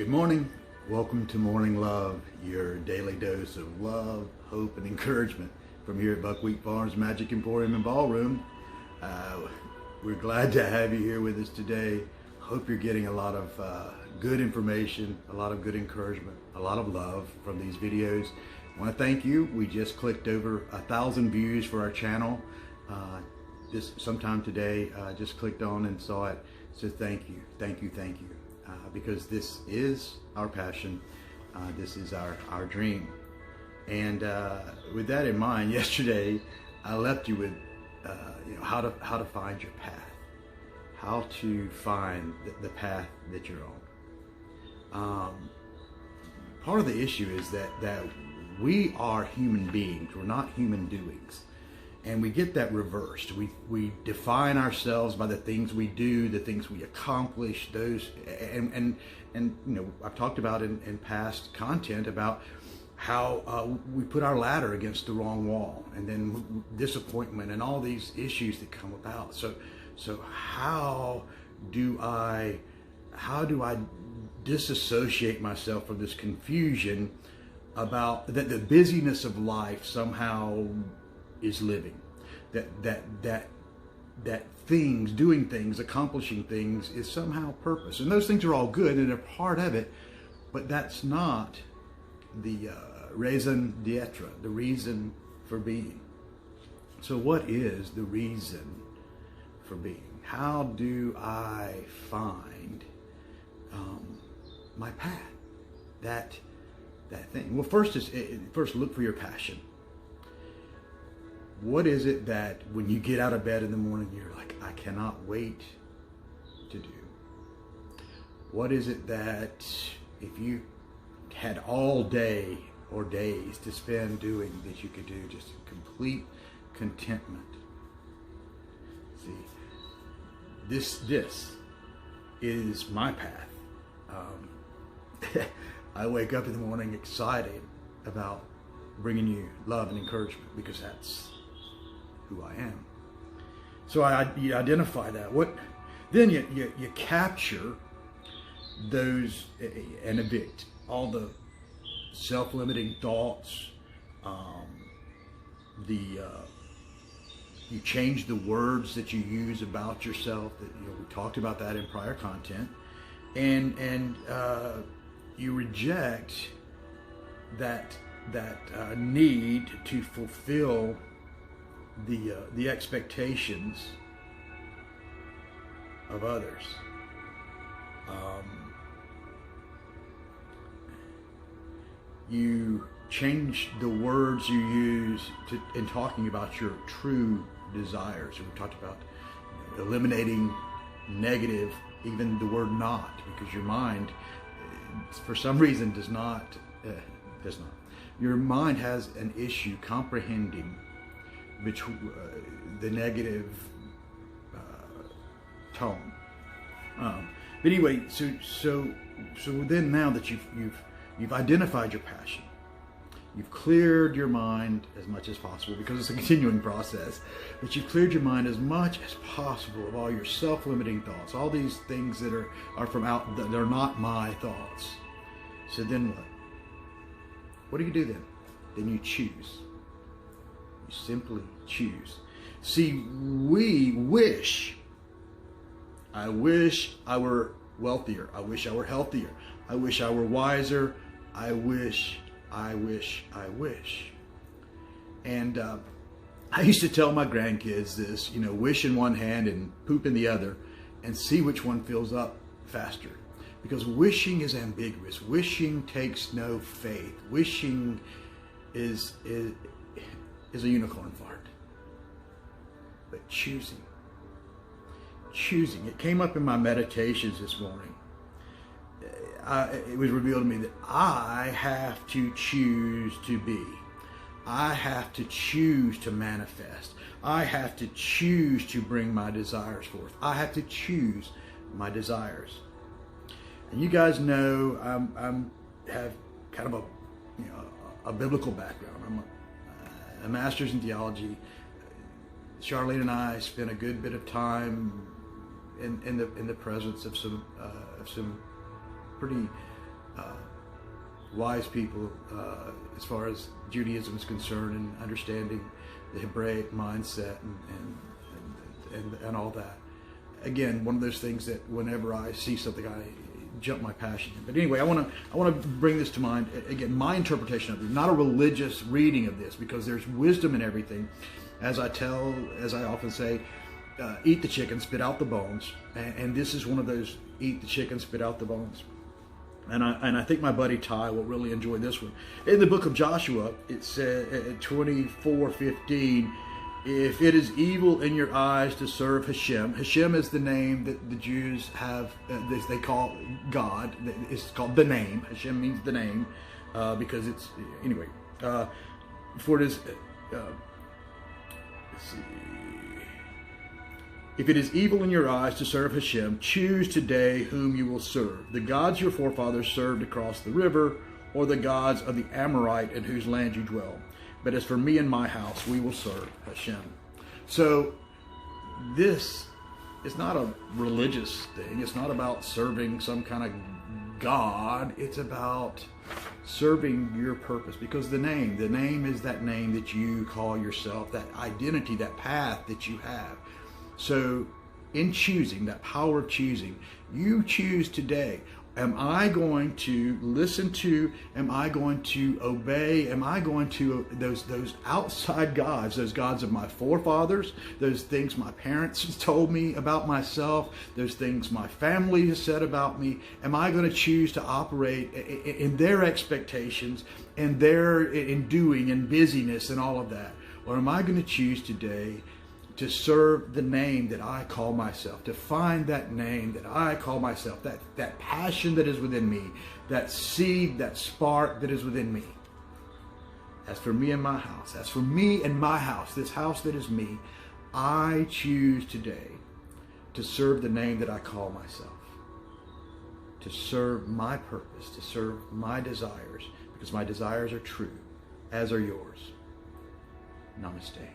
Good morning. Welcome to Morning Love, your daily dose of love, hope, and encouragement from here at Buckwheat Farms Magic Emporium and Ballroom. We're glad to have you here with us today. Hope you're getting a lot of good information, a lot of good encouragement, a lot of love from these videos. I want to thank you. We just clicked over 1,000 views for our channel. This sometime today, just clicked on and saw it. So thank you, thank you, thank you. Because this is our passion, this is our dream. And with that in mind, yesterday I left you with how to find your path, how to find the path that you're on. Part of the issue is that we are human beings, we're not human doings. And we get that reversed. We define ourselves by the things we do, the things we accomplish, those, and I've talked about in past content about how we put our ladder against the wrong wall, and then disappointment and all these issues that come about. So how do I disassociate myself from this confusion about that the busyness of life somehow is living, that things, doing things, accomplishing things is somehow purpose, and those things are all good and they're part of it, but that's not the raison d'etre, the reason for being. So what is the reason for being? How do I find my path, that thing? Well, first look for your passion. What is it that when you get out of bed in the morning, you're like, I cannot wait to do? What is it that if you had all day or days to spend doing that you could do just in complete contentment? See, this is my path. I wake up in the morning excited about bringing you love and encouragement because that's who I am. So you identify that. Then you capture those and evict all the self-limiting thoughts. You change the words that you use about yourself. That we talked about that in prior content, and you reject that need to fulfill the expectations of others. You change the words you use in talking about your true desires. We talked about eliminating negative, even the word not, because your mind, for some reason, does not. Your mind has an issue comprehending between the negative tone. But anyway, so then now that you've identified your passion, you've cleared your mind as much as possible, because it's a continuing process, but you've cleared your mind as much as possible of all your self-limiting thoughts, all these things that are from out, that are not my thoughts. So then what? What do you do then? Then you choose. You simply choose. See, we wish. I wish I were wealthier. I wish I were healthier. I wish I were wiser. I wish. And I used to tell my grandkids this, wish in one hand and poop in the other, and see which one fills up faster. Because wishing is ambiguous. Wishing takes no faith. Wishing is a unicorn fart. But choosing. It came up in my meditations this morning. It was revealed to me that I have to choose to be. I have to choose to manifest. I have to choose to bring my desires forth. I have to choose my desires. And you guys know I have kind of a biblical background. I'm a master's in theology. Charlene and I spent a good bit of time in the presence of some pretty wise people as far as Judaism is concerned, and understanding the Hebraic mindset and all that. Again, one of those things that whenever I see something, I jump my passion in. But anyway, I want to bring this to mind. Again, my interpretation of it, not a religious reading of this, because there's wisdom in everything. As I often say, eat the chicken, spit out the bones. And this is one of those eat the chicken, spit out the bones. And I think my buddy Ty will really enjoy this one. In the book of Joshua, it says at 24:15, if it is evil in your eyes to serve Hashem. Hashem is the name that the Jews have, they call God. It's called the name. Hashem means the name, because it's, anyway, for it is, let's see. If it is evil in your eyes to serve Hashem, choose today whom you will serve. The gods your forefathers served across the river, or the gods of the Amorite in whose land you dwell. But as for me and my house, we will serve Hashem. So this is not a religious thing. It's not about serving some kind of God. It's about serving your purpose, because the name is that name that you call yourself, that identity, that path that you have. So in choosing, that power of choosing, you choose today. Am I going to listen to, am I going to obey, am I going to those outside gods, those gods of my forefathers, those things my parents told me about myself, those things my family has said about me? Am I going to choose to operate in their expectations and in doing and busyness and all of that? Or am I going to choose today to serve the name that I call myself, to find that name that I call myself, that passion that is within me, that seed, that spark that is within me? As for me and my house, as for me and my house, this house that is me, I choose today to serve the name that I call myself, to serve my purpose, to serve my desires, because my desires are true, as are yours. Namaste.